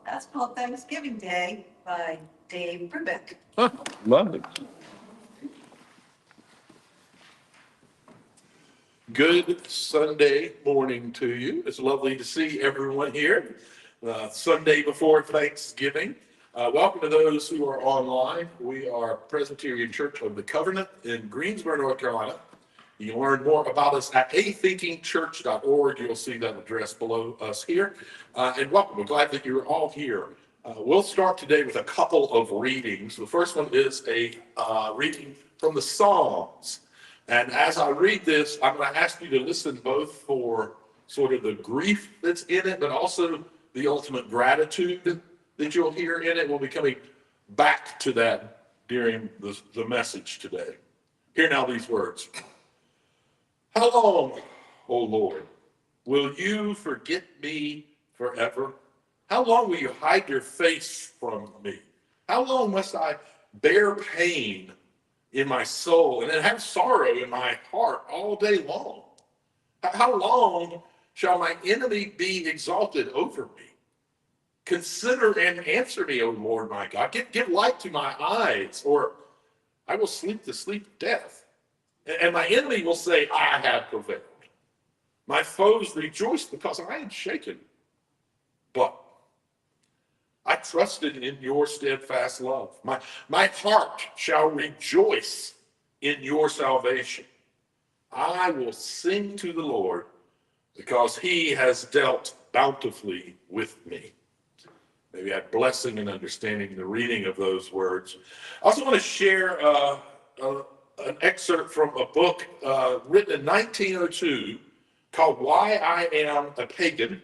That's called Thanksgiving Day by Dave Brubeck. Love it. Good Sunday morning to you. It's lovely to see everyone here. Sunday before Thanksgiving. Welcome to those who are online. We are Presbyterian Church of the Covenant in Greensboro, North Carolina. You can learn more about us at athinkingchurch.org. You'll see that address below us here. And welcome. We're glad that you're all here. We'll start today with a couple of readings. The first one is a reading from the Psalms. And as I read this, I'm going to ask you to listen both for sort of the grief that's in it, but also the ultimate gratitude that you'll hear in it. We'll be coming back to that during the message today. Hear now these words. How long, O Lord, will you forget me forever? How long will you hide your face from me? How long must I bear pain in my soul and then have sorrow in my heart all day long? How long shall my enemy be exalted over me? Consider and answer me, O Lord my God. Give light to my eyes, or I will sleep the sleep of death. And my enemy will say, I have prevailed. My foes rejoice because I am shaken. But I trusted in your steadfast love. My heart shall rejoice in your salvation. I will sing to the Lord because he has dealt bountifully with me. Maybe I had blessing and understanding in the reading of those words. I also want to share an excerpt from a book written in 1902 called Why I Am a Pagan.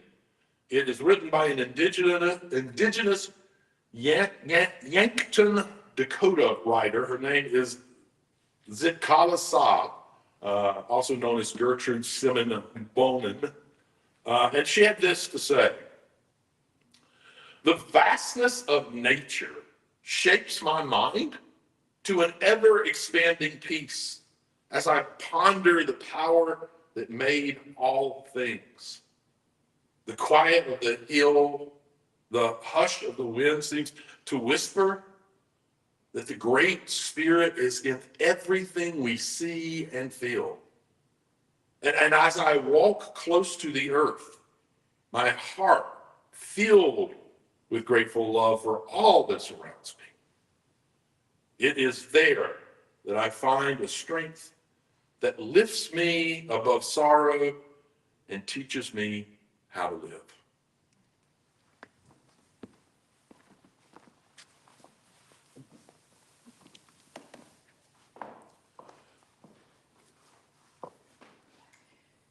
It is written by an indigenous Yankton, Dakota writer. Her name is Zitkala Saab, also known as Gertrude Simon Bonin. And she had this to say. The vastness of nature shapes my mind to an ever-expanding peace as I ponder the power that made all things. The quiet of the hill, the hush of the wind seems to whisper that the Great Spirit is in everything we see and feel. And as I walk close to the earth, my heart filled with grateful love for all that surrounds me. It is there that I find a strength that lifts me above sorrow and teaches me how to live.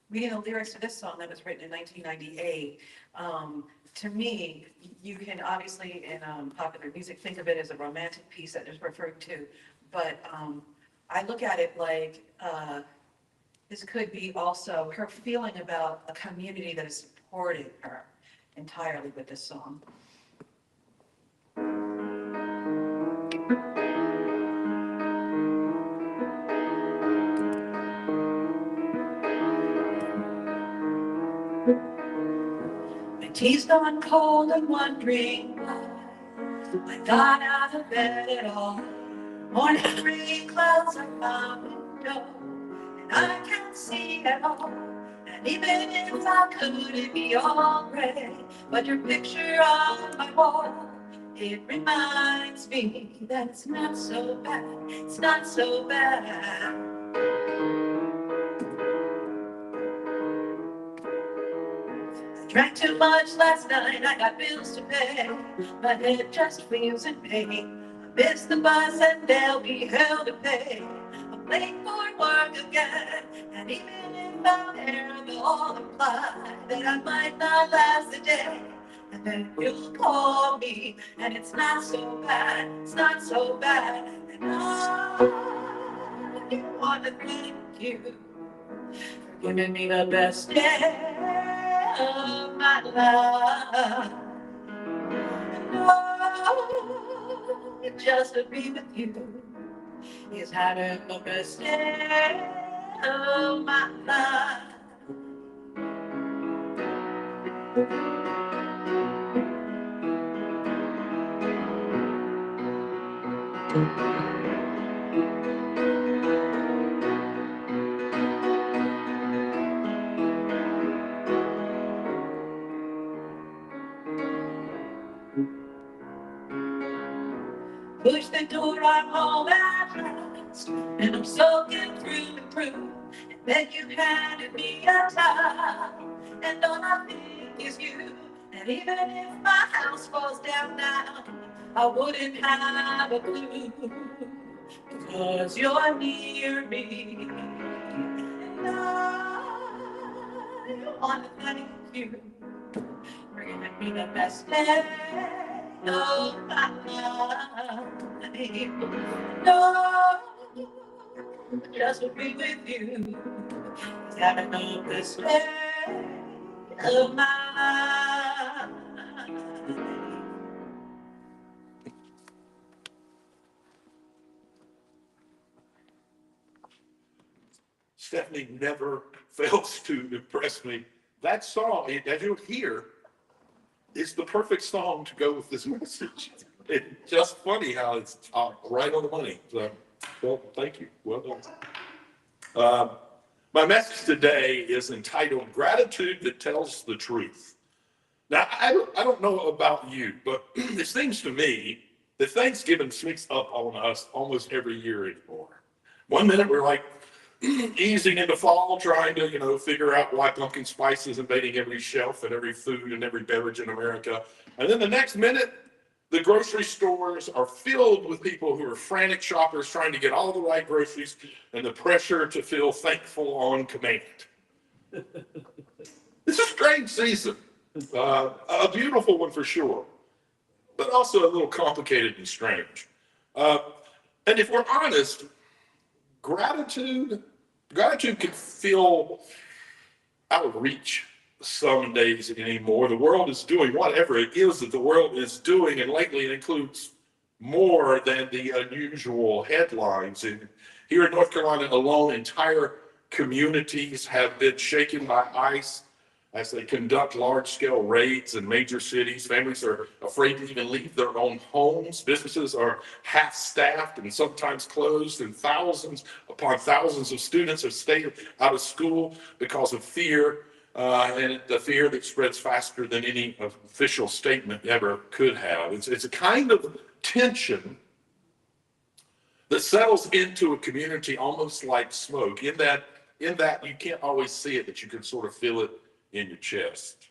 Reading the lyrics to this song that was written in 1998, to me, you can obviously in popular music think of it as a romantic piece that is referred to, but I look at it like this could be also her feeling about a community that has supported her entirely with this song. Tea's gone cold and wondering why I got out of bed at all. Morning rain clouds are my window, and I can't see at all. And even if I could, it'd be all gray. But your picture on my wall, it reminds me that it's not so bad. It's not so bad. Drank too much last night, I got bills to pay. My head just feels in pain. I missed the bus and they'll be hell to pay. I'm late for work again, and even if I'm there, they'll all imply that I might not last the day. And then you'll call me, and it's not so bad, it's not so bad. And I want to thank you for giving me the best day of my life. And oh, just to be with you is having the best day of my life. Push the door, I'm home at last, and I'm soaking through and through. And then you handed me a towel, and all I think is you. And even if my house falls down now, I wouldn't have a clue, because you're near me. And I want to thank you for giving me the best day of my life. No, just to be with you is having the best day of my life. Stephanie never fails to impress me. That song, as you'll hear, is the perfect song to go with this message. It's just funny how it's right on the money. So, well, thank you. Well done. My message today is entitled Gratitude That Tells the Truth. Now, I don't know about you, but it seems to me that Thanksgiving sneaks up on us almost every year anymore. One minute we're like easing into fall, trying to, figure out why pumpkin spice is invading every shelf and every food and every beverage in America. And then the next minute, the grocery stores are filled with people who are frantic shoppers trying to get all the right groceries and the pressure to feel thankful on command. It's a strange season, a beautiful one for sure, but also a little complicated and strange. And if we're honest, gratitude can feel out of reach some days anymore. The world is doing whatever it is that the world is doing, and lately it includes more than the unusual headlines. And here in North Carolina alone, entire communities have been shaken by ICE as they conduct large-scale raids in major cities. Families are afraid to even leave their own homes. Businesses are half-staffed and sometimes closed, and thousands upon thousands of students have stayed out of school because of fear, and the fear that spreads faster than any official statement ever could have. It's a kind of tension that settles into a community almost like smoke, in that you can't always see it, but you can sort of feel it in your chest.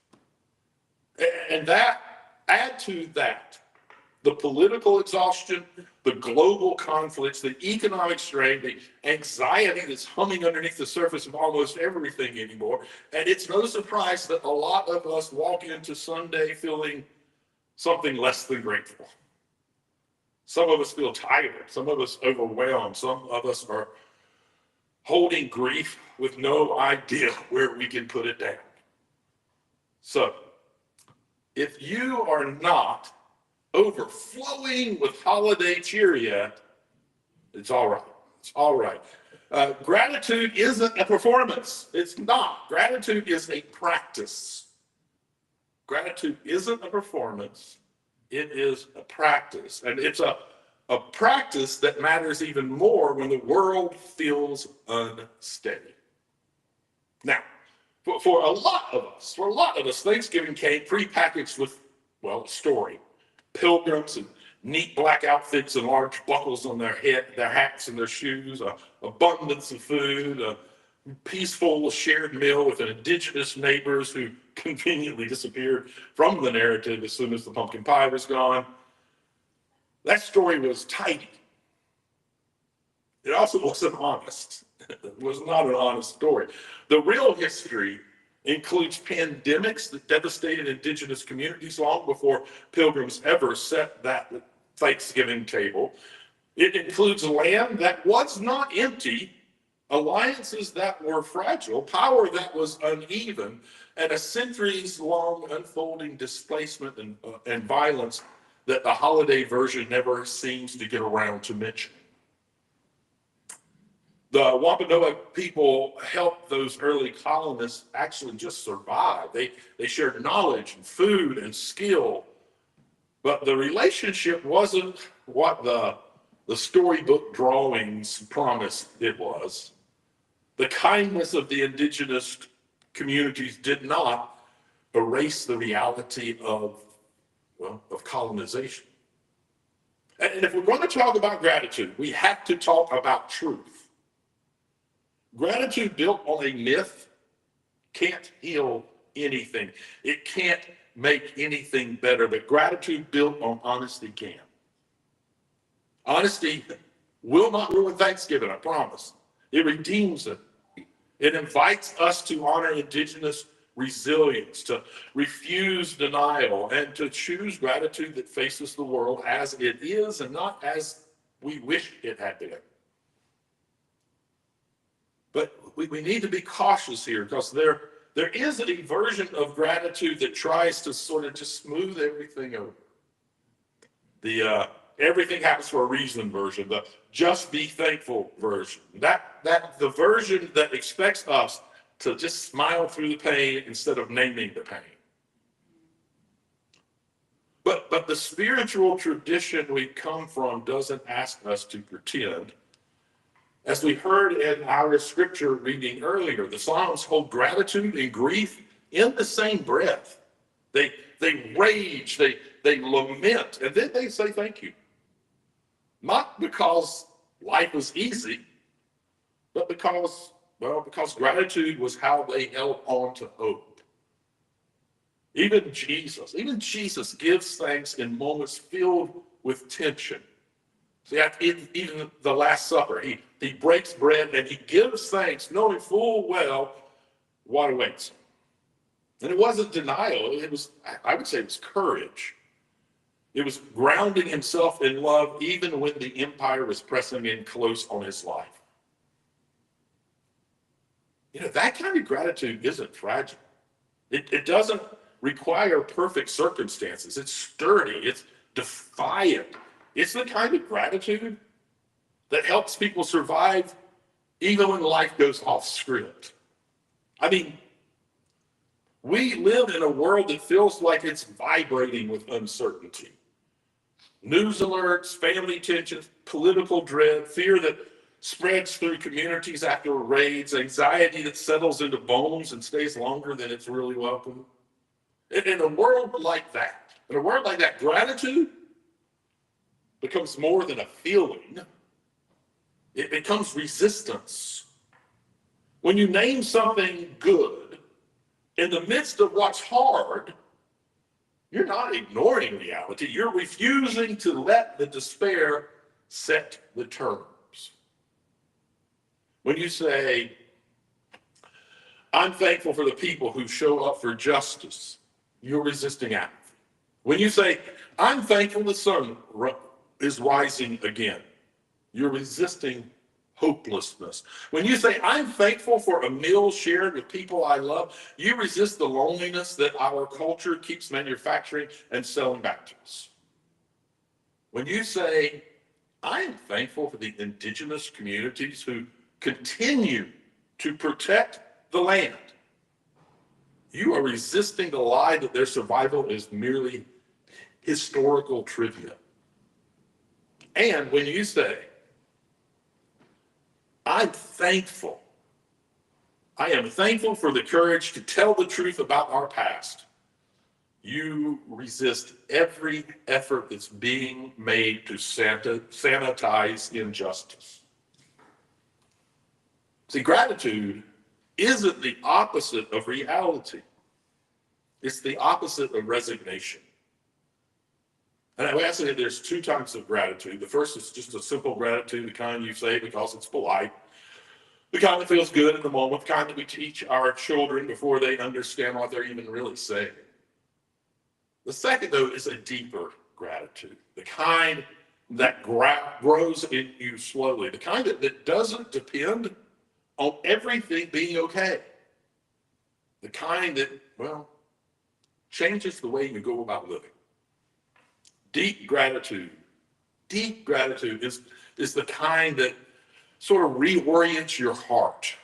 And that, add to that, the political exhaustion, the global conflicts, the economic strain, the anxiety that's humming underneath the surface of almost everything anymore. And it's no surprise that a lot of us walk into Sunday feeling something less than grateful. Some of us feel tired. Some of us overwhelmed. Some of us are holding grief with no idea where we can put it down. So, if you are not overflowing with holiday cheer yet, it's all right. It's all right. Gratitude isn't a performance. It's not. Gratitude is a practice. Gratitude isn't a performance, it is a practice. And it's a practice that matters even more when the world feels unsteady. Now, for a lot of us, Thanksgiving came prepackaged with, well, a story. Pilgrims and neat black outfits and large buckles on their head, their hats and their shoes, abundance of food, a peaceful shared meal with indigenous neighbors who conveniently disappeared from the narrative as soon as the pumpkin pie was gone. That story was tidy. It also wasn't honest. It was not an honest story. The real history includes pandemics that devastated indigenous communities long before pilgrims ever set that Thanksgiving table. It includes land that was not empty, alliances that were fragile, power that was uneven, and a centuries-long unfolding displacement and violence that the holiday version never seems to get around to mention. The Wampanoag people helped those early colonists actually just survive. They shared knowledge and food and skill, but the relationship wasn't what the storybook drawings promised it was. The kindness of the indigenous communities did not erase the reality of colonization. And if we're going to talk about gratitude, we have to talk about truth. Gratitude built on a myth can't heal anything. It can't make anything better, but gratitude built on honesty can. Honesty will not ruin Thanksgiving, I promise. It redeems it. It invites us to honor indigenous resilience, to refuse denial, and to choose gratitude that faces the world as it is and not as we wish it had been. But we need to be cautious here because there is a version of gratitude that tries to sort of just smooth everything over. The everything happens for a reason version, the just be thankful version. That the version that expects us to just smile through the pain instead of naming the pain. But the spiritual tradition we come from doesn't ask us to pretend. As we heard in our scripture reading earlier, the Psalms hold gratitude and grief in the same breath. They rage, they lament, and then they say thank you. Not because life was easy, but because gratitude was how they held on to hope. Even Jesus gives thanks in moments filled with tension. See, even the Last Supper, he breaks bread and he gives thanks, knowing full well what awaits him. And it wasn't denial, I would say it was courage. It was grounding himself in love even when the empire was pressing in close on his life. That kind of gratitude isn't fragile. It doesn't require perfect circumstances. It's sturdy, it's defiant. It's the kind of gratitude that helps people survive even when life goes off script. I mean, we live in a world that feels like it's vibrating with uncertainty. News alerts, family tensions, political dread, fear that spreads through communities after raids, anxiety that settles into bones and stays longer than it's really welcome. In a world like that, gratitude becomes more than a feeling. It becomes resistance. When you name something good, in the midst of what's hard, you're not ignoring reality. You're refusing to let the despair set the terms. When you say, I'm thankful for the people who show up for justice, you're resisting apathy. When you say, I'm thankful the sun is rising again, you're resisting hopelessness. When you say, I'm thankful for a meal shared with people I love, you resist the loneliness that our culture keeps manufacturing and selling back to us. When you say, I am thankful for the indigenous communities who continue to protect the land, you are resisting the lie that their survival is merely historical trivia. And when you say, I'm thankful, I am thankful for the courage to tell the truth about our past, you resist every effort that's being made to sanitize injustice. See, gratitude isn't the opposite of reality. It's the opposite of resignation. And I ask that there's two types of gratitude. The first is just a simple gratitude, the kind you say because it's polite, the kind that feels good in the moment, the kind that we teach our children before they understand what they're even really saying. The second, though, is a deeper gratitude, the kind that grows in you slowly, the kind that doesn't depend on everything being okay, the kind that, well, changes the way you go about living. Deep gratitude is the kind that sort of reorients your heart.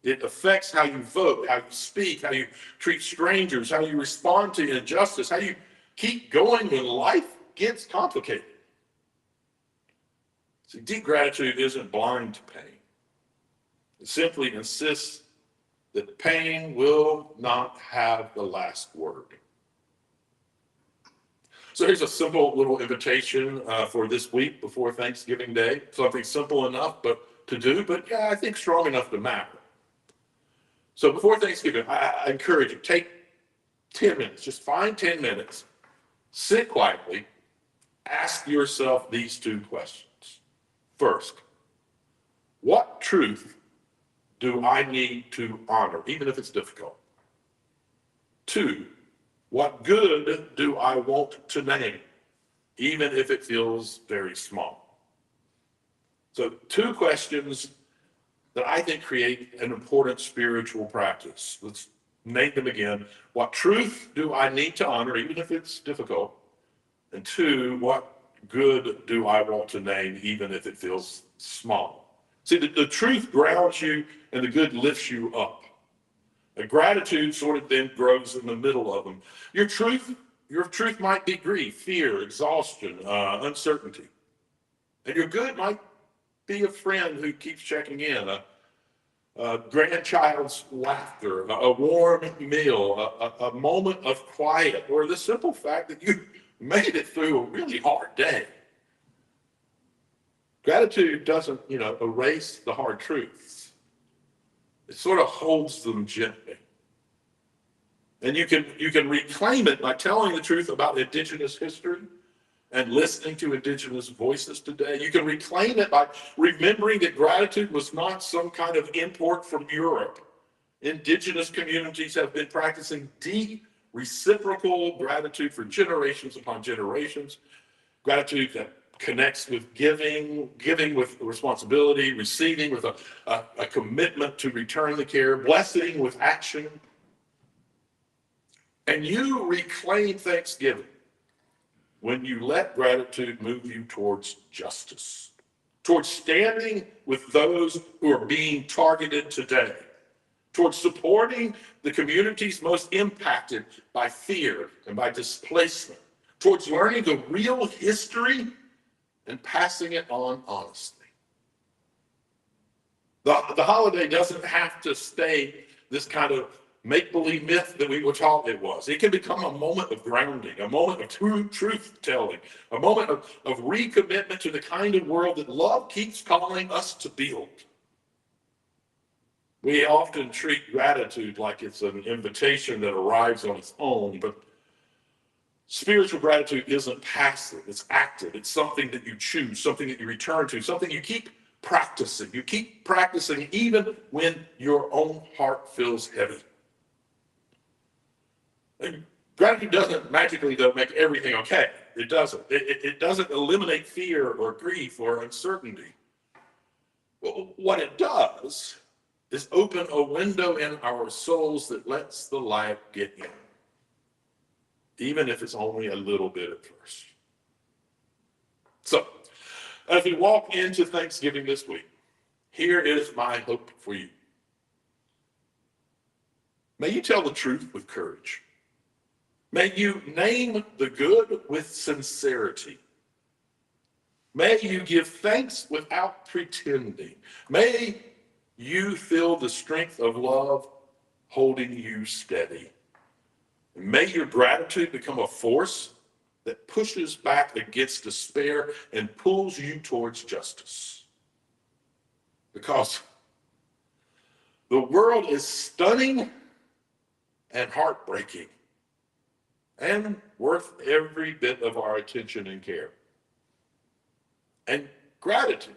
It affects how you vote, how you speak, how you treat strangers, how you respond to injustice, how you keep going when life gets complicated. See, deep gratitude isn't blind to pain. It simply insists that pain will not have the last word. So here's a simple little invitation for this week before Thanksgiving Day. Something simple enough to do, but yeah, I think strong enough to matter. So before Thanksgiving, I encourage you, take 10 minutes, just find 10 minutes, sit quietly, ask yourself these two questions. First, what truth do I need to honor, even if it's difficult? Two, what good do I want to name, even if it feels very small? So two questions that I think create an important spiritual practice. Let's name them again. What truth do I need to honor, even if it's difficult? And two, what good do I want to name, even if it feels small? See, the truth grounds you and the good lifts you up. And gratitude sort of then grows in the middle of them. Your truth might be grief, fear, exhaustion, uncertainty. And your good might be a friend who keeps checking in, a grandchild's laughter, a warm meal, a moment of quiet, or the simple fact that you made it through a really hard day. Gratitude doesn't, erase the hard truths. It sort of holds them gently. And you can reclaim it by telling the truth about indigenous history and listening to indigenous voices today. You can reclaim it by remembering that gratitude was not some kind of import from Europe. Indigenous communities have been practicing deep reciprocal gratitude for generations upon generations. Gratitude that connects with giving with responsibility, receiving with a commitment to return the care, blessing with action. And you reclaim Thanksgiving when you let gratitude move you towards justice, towards standing with those who are being targeted today, towards supporting the communities most impacted by fear and by displacement, towards learning the real history and passing it on honestly. The holiday doesn't have to stay this kind of make-believe myth that we were taught it was. It can become a moment of grounding, a moment of truth-telling, a moment of recommitment to the kind of world that love keeps calling us to build. We often treat gratitude like it's an invitation that arrives on its own, but spiritual gratitude isn't passive, it's active. It's something that you choose, something that you return to, something you keep practicing. You keep practicing even when your own heart feels heavy. And gratitude doesn't magically, though, make everything okay. It doesn't. It doesn't eliminate fear or grief or uncertainty. Well, what it does is open a window in our souls that lets the light get in, even if it's only a little bit at first. So, as we walk into Thanksgiving this week, here is my hope for you. May you tell the truth with courage. May you name the good with sincerity. May you give thanks without pretending. May you feel the strength of love holding you steady. And may your gratitude become a force that pushes back against despair and pulls you towards justice. Because the world is stunning and heartbreaking and worth every bit of our attention and care. And gratitude,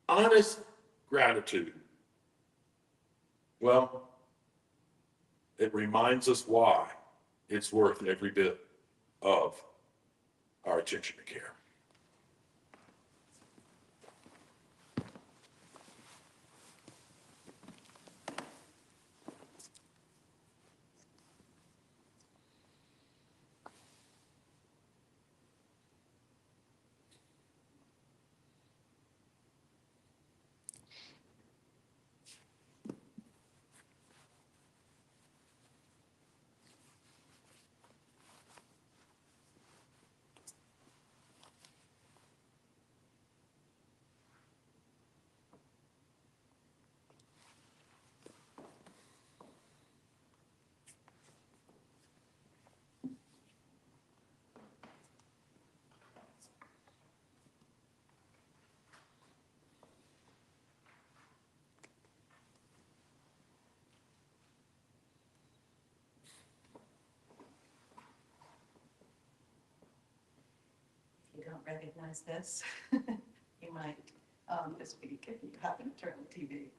honest gratitude, well, it reminds us why it's worth every bit of our attention and care. If you don't recognize this, you might this week if you happen to turn the TV.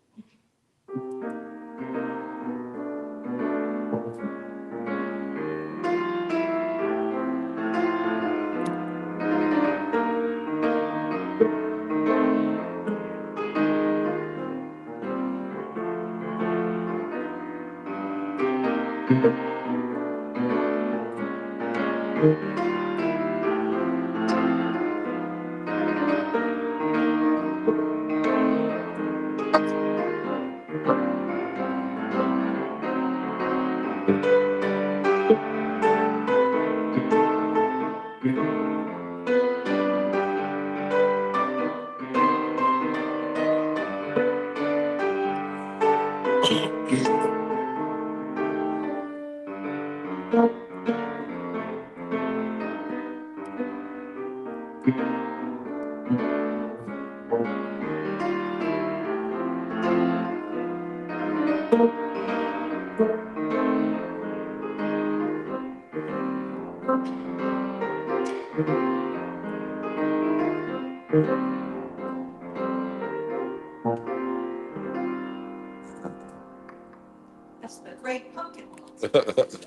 That's the great pumpkin waltz.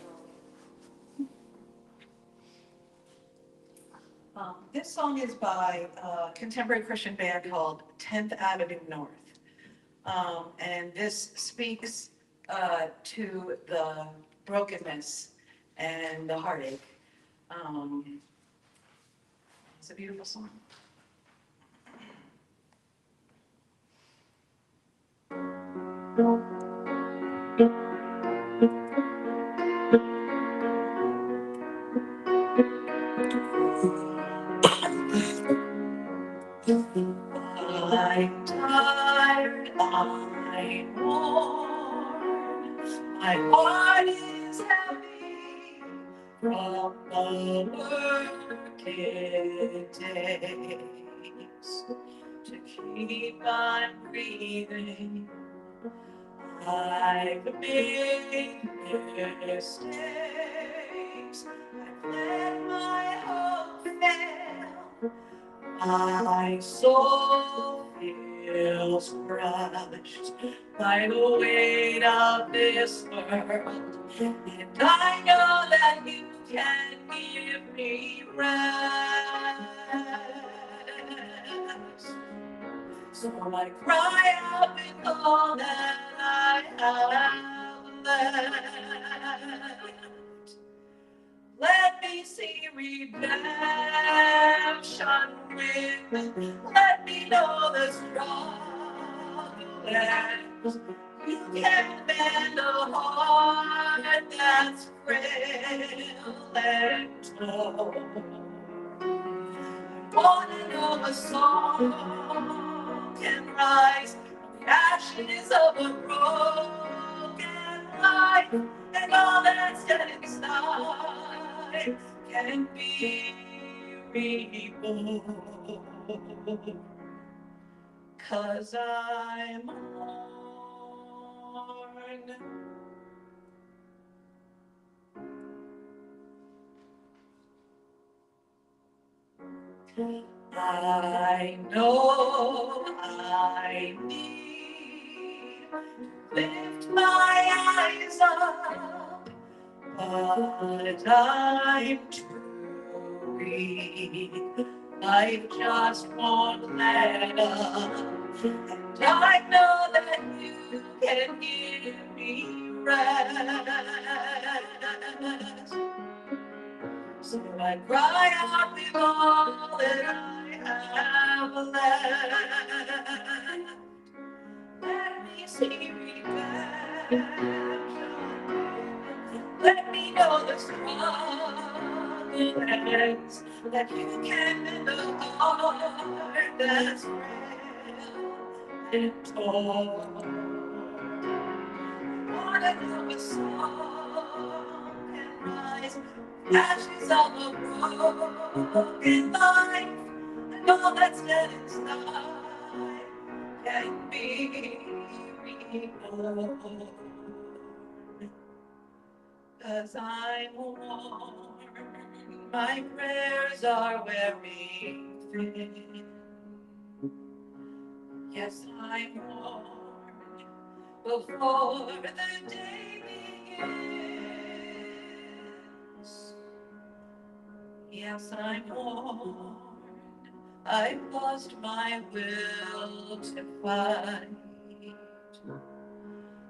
This song is by a contemporary Christian band called 10th Avenue North. And this speaks to the brokenness and the heartache. It's a beautiful song. I'm tired, I'm worn, my heart is heavy from the working days. To keep on breathing, I've made mistakes, I've let my hope fail. My soul feels crushed by the weight of this world, and I know that you can give me rest. So I cry out with all that I have left. Let me see redemption win. Let me know the struggle ends. You can mend a heart that's frail and torn. Wanna know a song can rise from the ashes of a broken life, and all that's dead inside can be reborn. 'Cause I'm worn. I know I need to lift my eyes up, but I'm too weak. Life just won't let up. And I know that you can give me rest. So I cry out with all that I have left. Let me see redemption. Let me know the struggle ends, that you can mend a heart that's frail and torn. Wanna know a song can rise, ashes of a broken life, and all that's dead inside can be reborn. 'Cause I'm worn, my prayers are wearing thin. Yes, I'm worn before the day begins. Yes, I'm worn, I've lost my will to fight.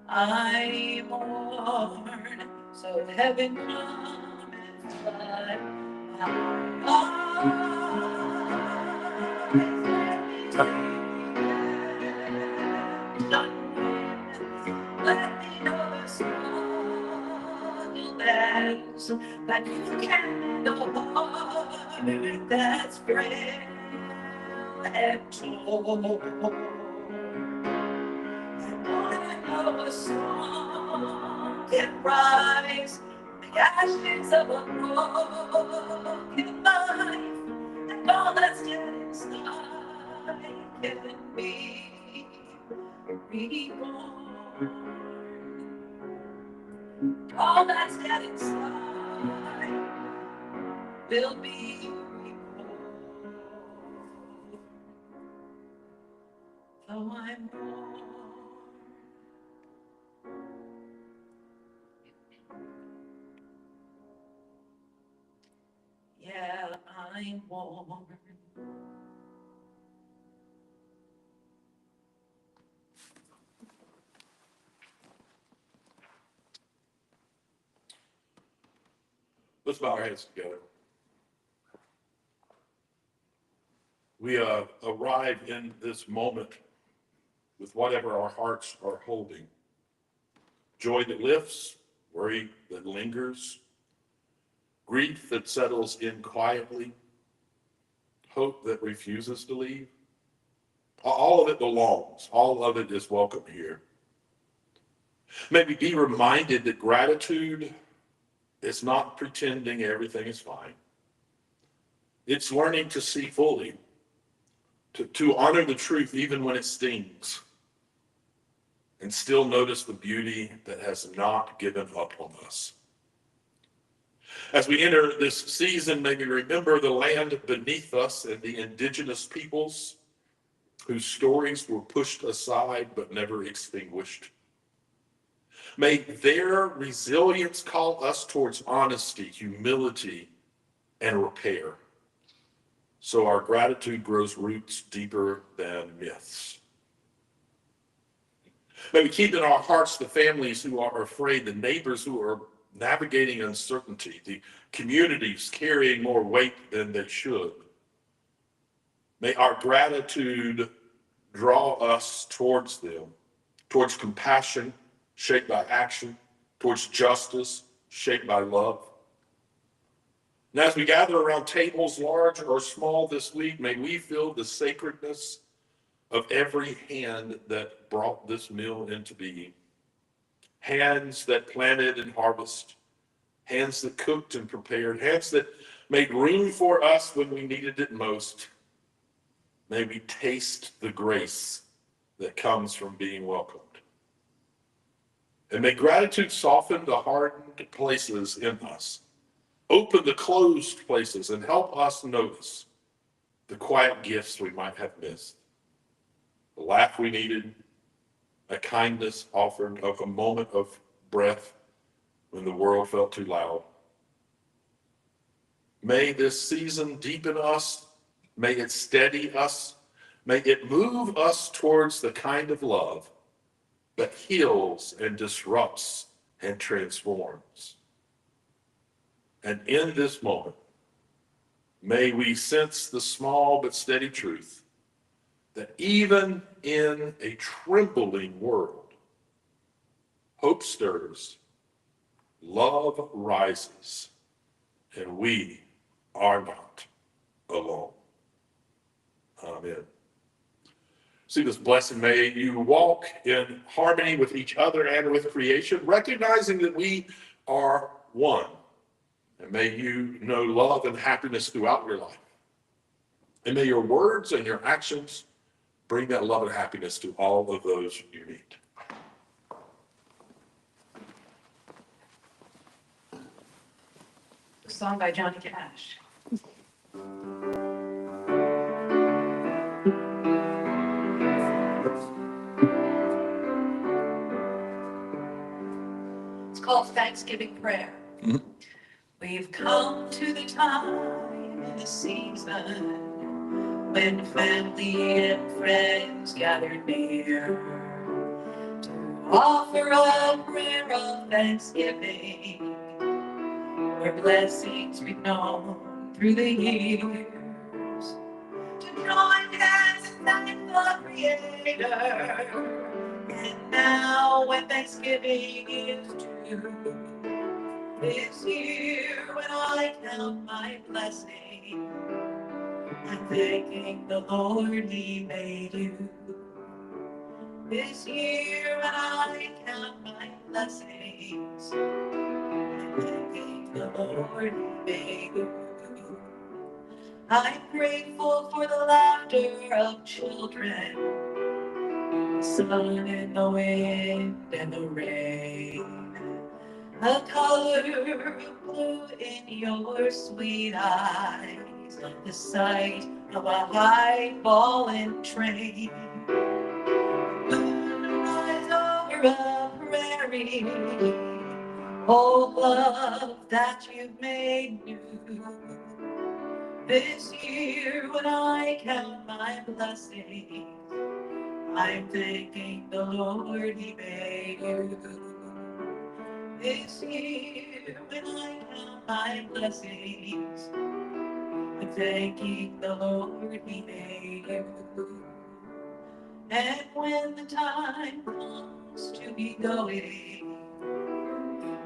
I'm worn, so heaven come and flood my eyes. Let me know the struggle ends, that you can mend a heart that's frail and torn. I know a song can rise from the ashes of a broken life, and all that's dead inside can be reborn. All that's dead inside will be reborn. Though I'm born. Yeah, I'm warm. Let's bow our heads together. We arrive in this moment with whatever our hearts are holding. Joy that lifts, worry that lingers, grief that settles in quietly, hope that refuses to leave. All of it belongs. All of it is welcome here. May we be reminded that gratitude is not pretending everything is fine. It's learning to see fully, to honor the truth even when it stings, and still notice the beauty that has not given up on us. As we enter this season, may we remember the land beneath us and the indigenous peoples whose stories were pushed aside but never extinguished. May their resilience call us towards honesty, humility, and repair, so our gratitude grows roots deeper than myths. May we keep in our hearts the families who are afraid, the neighbors who are navigating uncertainty, the communities carrying more weight than they should. May our gratitude draw us towards them, towards compassion shaped by action, towards justice shaped by love. And as we gather around tables large or small this week, may we feel the sacredness of every hand that brought this meal into being. Hands that planted and harvested, hands that cooked and prepared, hands that made room for us when we needed it most. May we taste the grace that comes from being welcomed. And may gratitude soften the hardened places in us, open the closed places, and help us notice the quiet gifts we might have missed. The laugh we needed, a kindness offered, of a moment of breath when the world felt too loud. May this season deepen us. May it steady us. May it move us towards the kind of love that heals and disrupts and transforms. And in this moment, may we sense the small but steady truth that even in a trembling world, hope stirs, love rises, and we are not alone. Amen. See this blessing. May you walk in harmony with each other and with creation, recognizing that we are one. And may you know love and happiness throughout your life. And may your words and your actions bring that love and happiness to all of those you meet. A song by Johnny Cash. It's called Thanksgiving Prayer. Mm-hmm. We've come to the time in the season when family and friends gather near to offer a prayer of thanksgiving for blessings we've known through the years, to join hands and thank the Creator. And now when Thanksgiving is due, this year when I count my blessings, I'm thanking the Lord He made you. This year when I count my blessings, I'm thanking the Lord He made you. I'm grateful for the laughter of children, the sun and the wind and the rain, the color of blue in your sweet eyes, the sight of a high-falling train, moonrise over a prairie, old love that you've made new. This year when I count my blessings, I'm thanking the Lord He made you. This year when I count my blessings, I'm thanking the Lord He made you. And when the time comes to be going,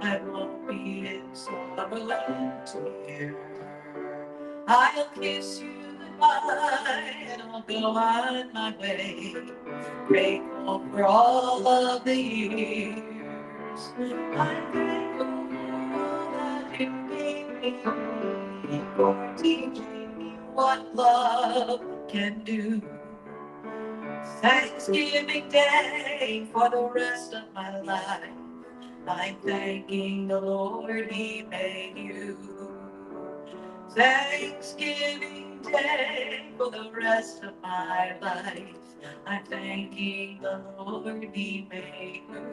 I won't be in sorrow and tear. I'll kiss you goodbye and I'll go on my way, grateful for all of the years. I'm thankful for all that you gave me, for teaching me what love can do. Thanksgiving Day for the rest of my life, I'm thanking the Lord He made you. Thanksgiving Day for the rest of my life, I'm thanking the Lord He made you.